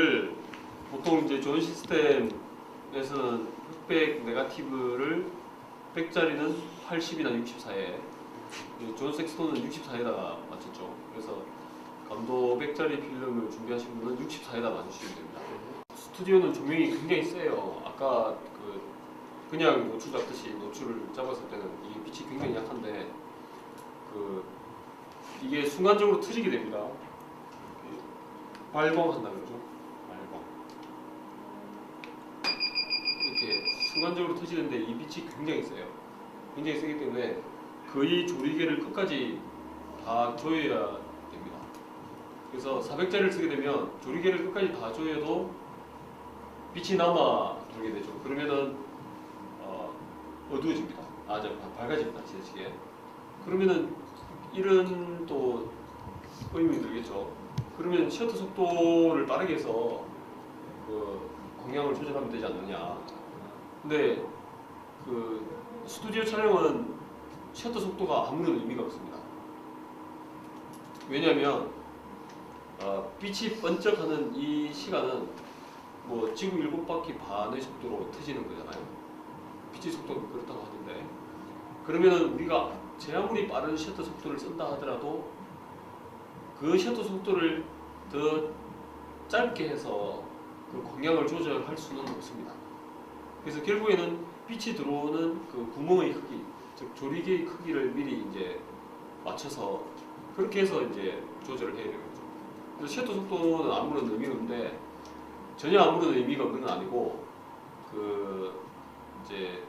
이거를 보통 이제 존 시스템에서는 흑백 네거티브를 100짜리는 80이나 60 사이에, 존 섹스톤은 64에다가 맞췄죠. 그래서 감도 100짜리 필름을 준비하신 분은 64에다 맞추시면 됩니다. 스튜디오는 조명이 굉장히 세요. 아까 그냥 노출 잡듯이 노출을 잡았을 때는 이게 빛이 굉장히 약한데 이게 순간적으로 트지게 됩니다. 발광한다 그러죠. 발광. 이렇게 순간적으로 터지는데 이 빛이 굉장히 세요. 굉장히 세기 때문에 거의 조리개를 끝까지 다 조여야 됩니다. 그래서 400짜리를 쓰게 되면 조리개를 끝까지 다 조여도 빛이 남아 돌게 되죠. 그러면은 어두워집니다. 밝아집니다. 지나치게. 그러면은 이런 또 의미가 들겠죠. 그러면 셔터 속도를 빠르게 해서 광량을 조절하면 되지 않느냐. 근데 스튜디오 촬영은 셔터 속도가 아무런 의미가 없습니다. 왜냐하면 빛이 번쩍하는 이 시간은 뭐 지구 7바퀴 반의 속도로 터지는 거잖아요. 빛의 속도가 그렇다고 하는데, 그러면은 우리가 제 아무리 빠른 셔터 속도를 쓴다 하더라도 그 셔터 속도를 더 짧게 해서 그 광량을 조절할 수는 없습니다. 그래서 결국에는 빛이 들어오는 그 구멍의 크기, 즉 조리개의 크기를 미리 이제 맞춰서 그렇게 해서 이제 조절을 해야 되는 거죠. 그래서 셔터 속도는 아무런 의미가 없는데, 전혀 아무런 의미가 없는 건 아니고, 이제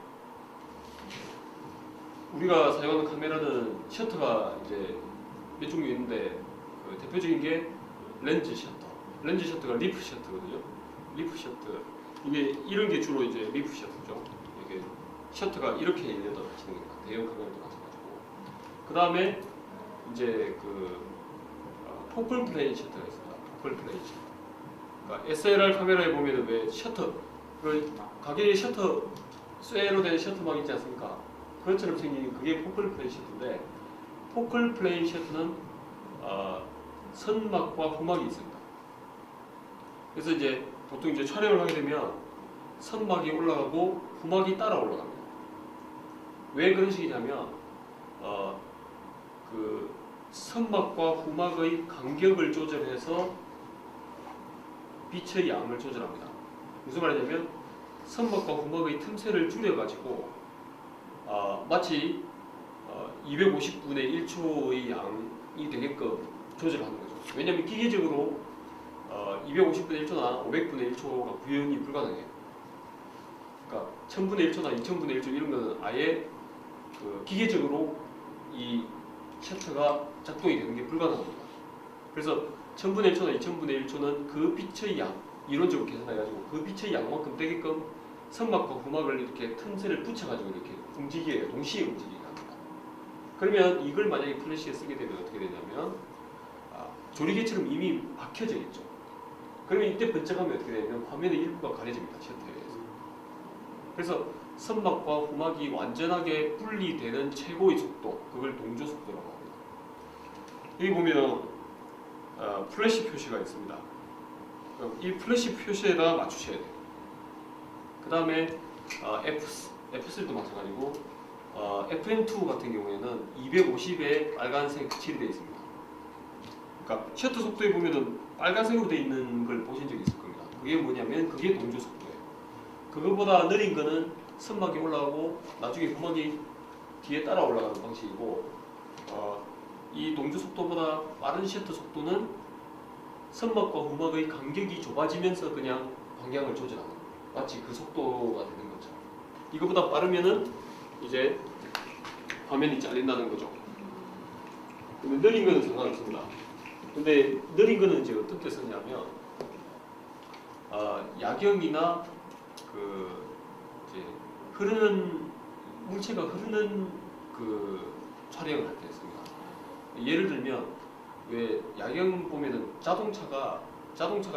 우리가 사용하는 카메라는 셔터가 이제 몇 종류 있는데, 대표적인 게 렌즈 셔터. 렌즈 셔터가 리프 셔터거든요. 리프 셔터. 이게 이런 게 주로 이제 리프 셔터죠. 이게 셔터가 이렇게 열렸다 닫히는 게 대형 카메라도 마찬가지고. 그 다음에 이제 포컬 플레인 셔터가 있습니다. 포컬 플레인 셔터. 그러니까 SLR 카메라에 보면은 왜 셔터, 가게에 셔터 쇠로 된 셔터막 있지 않습니까? 그것처럼 생긴 그게 포컬 플레인 셔터인데, 포컬 플레인 셔터는 선막과 후막이 있습니다. 그래서 이제 보통 이제 촬영을 하게 되면 선막이 올라가고 후막이 따라 올라갑니다. 왜 그런 식이냐면 선막과 후막의 간격을 조절해서 빛의 양을 조절합니다. 무슨 말이냐면 선막과 후막의 틈새를 줄여가지고 마치 250분의 1초의 양이 되게끔 조절하는 거죠. 왜냐하면 기계적으로 250분의 1초나 500분의 1초가 구현이 불가능해요. 그러니까 1000분의 1초나 2000분의 1초 이런 거는 아예 기계적으로 이 셔터가 작동이 되는 게 불가능합니다. 그래서 1000분의 1초나 2000분의 1초는 그 빛의 양, 이론적으로 계산해가지고 그 빛의 양만큼 되게끔 선막과 후막을 이렇게 틈새를 붙여가지고 이렇게 움직여요. 동시에 움직이게 합니다. 그러면 이걸 만약에 플래시에 쓰게 되면 어떻게 되냐면 조리개처럼 이미 박혀져 있죠. 그러면 이때 번쩍하면 어떻게 되냐면 화면의 일부가 가려집니다. 셔터에 의해서. 그래서 선막과 후막이 완전하게 분리되는 최고의 속도, 그걸 동조 속도라고 합니다. 여기 보면 플래시 표시가 있습니다. 이 플래시 표시에다 맞추셔야 돼요. 그 다음에 F3도 마찬가지고 FM2 같은 경우에는 250에 빨간색 칠이 되어 있습니다. 그러니까 셔터 속도에 보면은 빨간색으로 되어 있는 걸 보신 적이 있을 겁니다. 그게 뭐냐면 그게 동조 속도예요. 그거보다 느린 거는 선막이 올라가고 나중에 후막이 뒤에 따라 올라가는 방식이고, 이 동조 속도보다 빠른 셔터 속도는 선막과 후막의 간격이 좁아지면서 그냥 방향을 조절하는 거예요. 마치 그 속도가 되는 것처럼. 이거보다 빠르면은 이제 화면이 잘린다는 거죠. 근데 느린 거는 상관없습니다. 근데 느린 거는 이제 어떻게 쓰냐면 야경이나 이제 흐르는 물체가 흐르는 촬영을 할 때 있습니다. 예를 들면 왜 야경 보면은 자동차가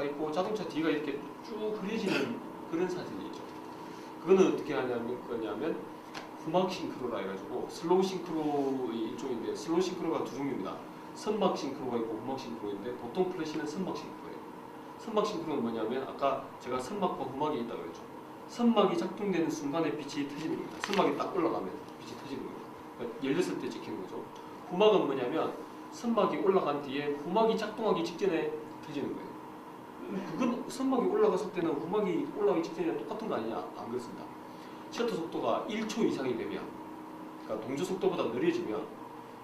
있고 자동차 뒤가 이렇게 쭉 흐려지는 그런 사진이 있죠. 그거는 어떻게 하냐면 후막 싱크로라 해가지고 슬로우 싱크로의 일종인데, 슬로우 싱크로가 두 종류입니다. 선막 싱크로가 있고 후막 싱크로인데, 보통 플래시는 선막 싱크로예요. 선막 싱크로는 뭐냐면 아까 제가 선막과 후막이 있다고 그랬죠. 선막이 작동되는 순간에 빛이 터지는 겁니다. 선막이 딱 올라가면 빛이 터지는 겁니다. 그러니까 열렸을 때 찍히는 거죠. 후막은 뭐냐면 선막이 올라간 뒤에 후막이 작동하기 직전에 터지는 거예요. 그건 선막이 올라갔을 때는 후막이 올라가기 직전이랑 똑같은 거 아니냐? 안 그렇습니다. 셔터 속도가 1초 이상이 되면, 그러니까 동조 속도보다 느려지면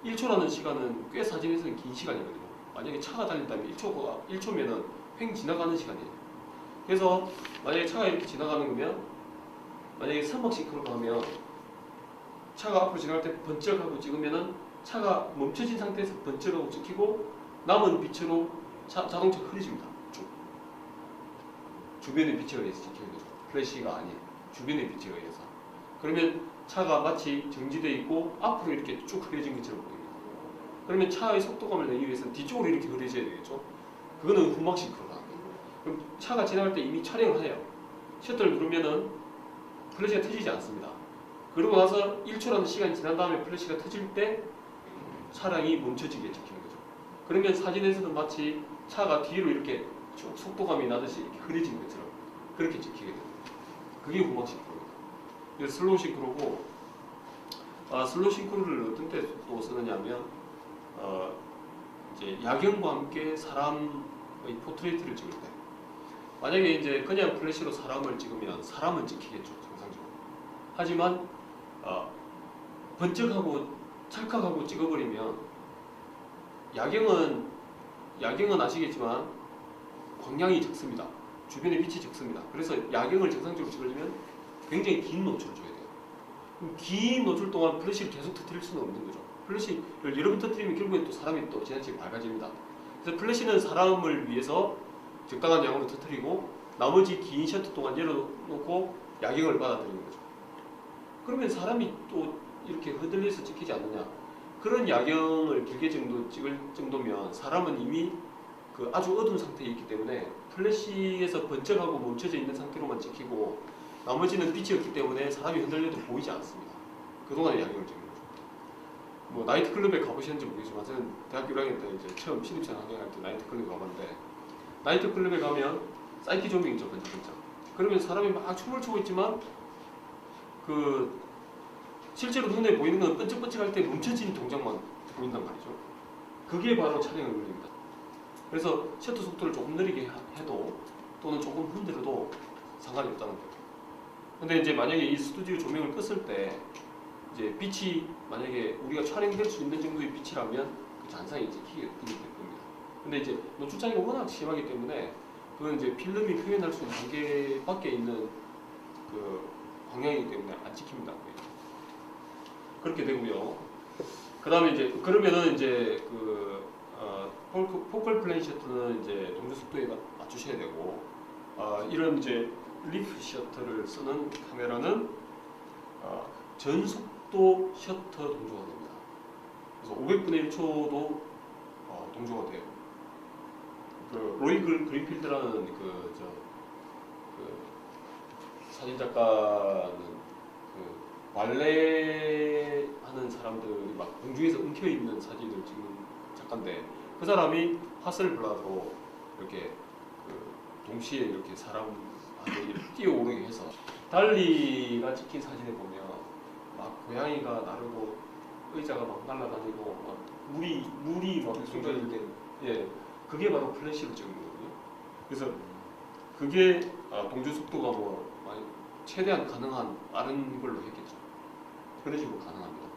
1초라는 시간은 꽤 사진에서는 긴 시간이거든요. 만약에 차가 달린다면 1초면은 횡 지나가는 시간이에요. 그래서 만약에 차가 이렇게 지나가는 거면, 만약에 선막 싱크로가 하면 차가 앞으로 지나갈 때 번쩍하고 찍으면은 차가 멈춰진 상태에서 번쩍하고 찍히고 남은 빛으로 자동차가 흐려집니다. 쭉. 주변의 빛에 의해서 찍히는 거죠. 플래시가 아닌 주변의 빛에 의해서. 그러면 차가 마치 정지되어 있고 앞으로 이렇게 쭉 흐려진 것처럼 보입니다. 그러면 차의 속도감을 내기 위해서는 뒤쪽으로 이렇게 흐려져야 되겠죠. 그거는 후막 싱크로다. 그럼 차가 지나갈 때 이미 촬영을 해요. 셔터를 누르면은 플래시가 터지지 않습니다. 그러고 나서 1초라는 시간이 지난 다음에 플래시가 터질 때 차량이 멈춰지게 찍히는 거죠. 그러면 사진에서는 마치 차가 뒤로 이렇게 쭉 속도감이 나듯이 이렇게 흐려진 것처럼 그렇게 찍히게 됩니다. 그게 후막 싱크로입니다. 그래서 슬로우 싱크로고, 슬로우 싱크로를 어떤 때 또 쓰느냐면 이제 야경과 함께 사람의 포트레이트를 찍을 때, 만약에 이제 그냥 플래시로 사람을 찍으면 사람은 찍히겠죠, 정상적으로. 하지만 번쩍하고 찰칵하고 찍어버리면 야경은 아시겠지만 광량이 적습니다. 주변에 빛이 적습니다. 그래서 야경을 정상적으로 찍으려면 굉장히 긴 노출을 줘야 돼요. 그럼 긴 노출 동안 플래시를 계속 터뜨릴 수는 없는 거죠. 플래시를 여러 번 터뜨리면 결국엔 또 사람이 또 지나치게 밝아집니다. 그래서 플래시는 사람을 위해서 적당한 양으로 터뜨리고 나머지 긴 셔터 동안 열어놓고 야경을 받아들이는 거죠. 그러면 사람이 또 이렇게 흔들려서 찍히지 않느냐? 그런 야경을 길게 찍을 정도면 사람은 이미 그 아주 어두운 상태에 있기 때문에 플래시에서 번쩍하고 멈춰져 있는 상태로만 찍히고 나머지는 빛이 없기 때문에 사람이 흔들려도 보이지 않습니다. 그동안의 야경을 찍는 거죠. 뭐 나이트클럽에 가보셨는지 모르겠지만 저는 대학교 1학년 때 이제 처음 신입생 학년할 때 나이트클럽에 가봤는데, 나이트클럽에 가면 사이키 조명 있죠, 번쩍번쩍. 그러면 사람이 막 춤을 추고 있지만 그 실제로 눈에 보이는 건 번쩍번쩍할 때 멈춰진 동작만 보인단 말이죠. 그게 바로 촬영의 원리입니다. 그래서 셔터 속도를 조금 느리게 해도 또는 조금 흔들어도 상관이 없다는 거예요. 근데 이제 만약에 이 스튜디오 조명을 껐을 때 이제 빛이 만약에 우리가 촬영될 수 있는 정도의 빛이라면 그 잔상이 이제 키게 될 겁니다. 근데 이제 노출장애가 워낙 심하기 때문에 그건 이제 필름이 표현할 수 있는 한계 밖에 있는 그 광량이기 때문에 안 찍힙니다. 그렇게 되고요. 그다음에 이제 그러면은 이제 그 포컬 플레인 셔터는 이제 동조 속도에 맞추셔야 되고, 이런 이제 리프 셔터를 쓰는 카메라는 전속도 셔터 동조가 됩니다. 그래서 500분의 1초도 동조가 돼요. 그 로이 그린필드라는 그 사진 작가는 그 발레 하는 사람들이 막 공중에서 엉켜 있는 사진을 찍는 작가인데, 그 사람이 하셀블라드로 이렇게 그 동시에 이렇게 사람을 뛰어오르게 해서, 달리가 찍힌 사진에 보면 막 고양이가 나르고 의자가 막 날아다니고 막 물이 막 쏟아질 때, 예, 그게 바로 플래시로 찍은 거거든요. 그래서 그게 동조 속도가 뭐 최대한 가능한 빠른 걸로 했겠죠. 그런 식으로 가능합니다.